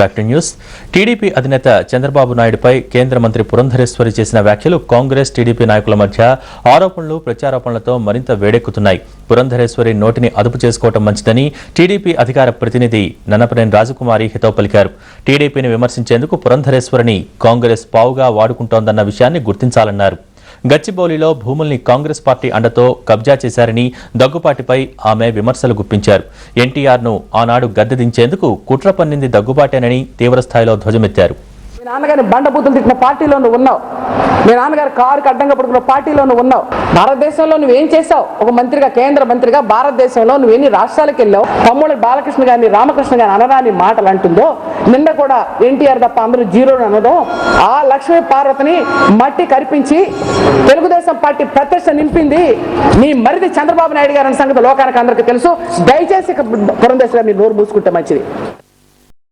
Back to news. TDP అధినేత చంద్రబాబు నాయుడుపై కేంద్ర మంత్రి పురంధరేశ్వరి చేసిన వ్యాఖ్యలు కాంగ్రెస్ టీడీపీ నాయకుల మధ్య ఆరోపణలు ప్రత్యారోపణలతో మరింత వేడెక్కుతున్నాయి. పురంధరేశ్వరి నోటిని అదుపు చేసుకోవడం మంచిదని టీడీపీ అధికార ప్రతినిధి నన్నపనేని రాజకుమారి హితవు పలికారు. టీడీపీని విమర్శించేందుకు పురంధరేశ్వరిని కాంగ్రెస్ పావుగా వాడుకుంటోందన్న విషయాన్ని గుర్తించాలన్నారు. గచ్చిబౌలిలో భూముల్ని కాంగ్రెస్ పార్టీ అండతో కబ్జా చేశారని దగ్గుబాటిపై ఆమె విమర్శలు గుప్పించారు. ఎన్టీఆర్ను ఆనాడు గద్దె దించేందుకు కుట్ర పన్నింది దగ్గుబాటేనని తీవ్రస్థాయిలో ధ్వజమెత్తారు. మీ నాన్నగారిని బండబూతులు తిట్టిన పార్టీలో నువ్వు ఉన్నావు. మీ నాన్నగారు కారుకి అడ్డంగా పడుకున్న పార్టీలో నువ్వు ఉన్నావు. భారతదేశంలో నువ్వేం చేసావు? ఒక మంత్రిగా, కేంద్ర మంత్రిగా భారతదేశంలో నువ్వు ఎన్ని రాష్ట్రాలకు వెళ్ళావు? తమ్ముడు బాలకృష్ణ గారిని, రామకృష్ణ గారిని అనరాని మాటలు అంటుందో, నిన్న కూడా ఎన్టీఆర్ తప్ప అందరూ జీరో అనదో, ఆ లక్ష్మీ పార్వతిని మట్టి కరిపించి తెలుగుదేశం పార్టీ ప్రతిష్ట నింపింది మీ మరిది చంద్రబాబు నాయుడు గారి సంగతి లోకానికి అందరికీ తెలుసు. దయచేసి పురంధేశ్వరి గారిని నోరు మూసుకుంటే మంచిది.